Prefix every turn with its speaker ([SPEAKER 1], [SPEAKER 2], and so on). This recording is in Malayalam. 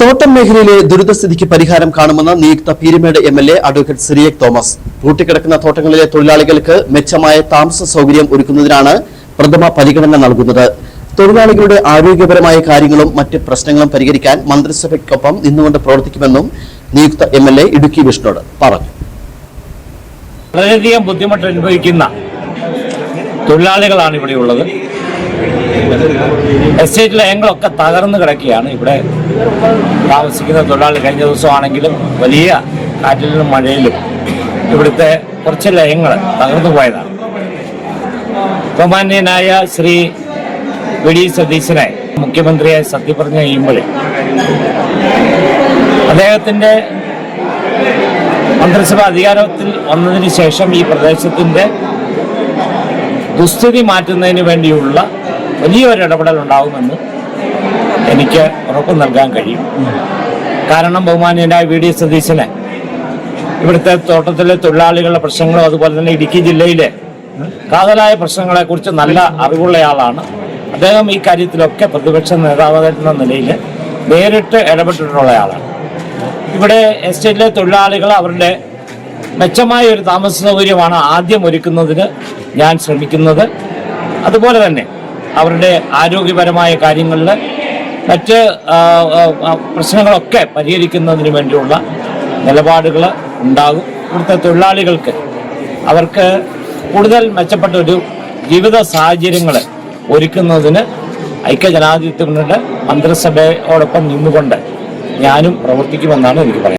[SPEAKER 1] തോട്ടം മേഖലയിലെ ദുരിതസ്ഥിതിക്ക് പരിഹാരം കാണുമെന്ന് നിയുക്ത പീരുമേട് എംഎൽഎ അഡ്വക്കേറ്റ് സിറിയക് തോമസ്. പൂട്ടിക്കിടക്കുന്ന തോട്ടങ്ങളിലെ തൊഴിലാളികൾക്ക് മെച്ചമായ താമസ സൗകര്യം ഒരുക്കുന്നതിനാണ് പ്രഥമ പരിഗണന നൽകുന്നത്. തൊഴിലാളികളുടെ ആരോഗ്യപരമായ കാര്യങ്ങളും മറ്റ് പ്രശ്നങ്ങളും പരിഹരിക്കാൻ മന്ത്രിസഭയ്ക്കൊപ്പം നിന്നുകൊണ്ട് പ്രവർത്തിക്കുമെന്നും നിയുക്ത എംഎൽഎ ഇടുക്കി വിഷ്ണുവോട് പറഞ്ഞു.
[SPEAKER 2] വളരെയധികം ബുദ്ധിമുട്ട് അനുഭവിക്കുന്ന തൊഴിലാളികളാണ് ഇവിടെയുള്ളത്. എസ്റ്റേറ്റ് ലയങ്ങളൊക്കെ തകർന്നു കിടക്കുകയാണ്. ഇവിടെ താമസിക്കുന്ന തൊഴിലാളി കഴിഞ്ഞ ദിവസമാണെങ്കിലും വലിയ കാറ്റിലും മഴയിലും ഇവിടുത്തെ കുറച്ച് ലയങ്ങൾ തകർന്നു പോയതാണ്. ബഹുമാന്യനായ ശ്രീ വി.ഡി. സതീശനെ മുഖ്യമന്ത്രിയായി സത്യപ്രതിജ്ഞ ചെയ്യുമ്പോൾ അദ്ദേഹത്തിൻ്റെ മന്ത്രിസഭ അധികാരത്തിൽ വന്നതിന് ശേഷം ഈ പ്രദേശത്തിൻ്റെ ദുസ്ഥിതി മാറ്റുന്നതിന് വേണ്ടിയുള്ള വലിയൊരു ഇടപെടൽ ഉണ്ടാകുമെന്ന് എനിക്ക് ഉറപ്പ് നൽകാൻ കഴിയും. കാരണം ബഹുമാന്യനായ വി.ഡി. സതീശനെ ഇവിടുത്തെ തോട്ടത്തിലെ തൊഴിലാളികളുടെ പ്രശ്നങ്ങളും അതുപോലെ തന്നെ ഇടുക്കി ജില്ലയിലെ കാതലായ പ്രശ്നങ്ങളെക്കുറിച്ച് നല്ല അറിവുള്ളയാളാണ്. അദ്ദേഹം ഈ കാര്യത്തിലൊക്കെ പ്രതിപക്ഷ നേതാവെന്ന നിലയിൽ നേരിട്ട് ഇടപെട്ടിട്ടുള്ളയാളാണ്. ഇവിടെ എസ്റ്റേറ്റിലെ തൊഴിലാളികൾ അവരുടെ മെച്ചമായ ഒരു താമസ സൗകര്യമാണ് ആദ്യം ഒരുക്കുന്നതിന് ഞാൻ ശ്രമിക്കുന്നത്. അതുപോലെ തന്നെ അവരുടെ ആരോഗ്യപരമായ കാര്യങ്ങളിൽ മറ്റ് പ്രശ്നങ്ങളൊക്കെ പരിഹരിക്കുന്നതിന് വേണ്ടിയുള്ള നിലപാടുകൾ ഉണ്ടാകും. ഇവിടുത്തെ തൊഴിലാളികൾക്ക് അവർക്ക് കൂടുതൽ മെച്ചപ്പെട്ട ഒരു ജീവിത സാഹചര്യങ്ങൾ ഒരുക്കുന്നതിന് ഐക്യജനാധിപത്യ മുന്നണിയുടെ മന്ത്രിസഭയോടൊപ്പം നിന്നുകൊണ്ട് ഞാനും പ്രവർത്തിക്കുമെന്നാണ് എനിക്ക് പറയുന്നത്.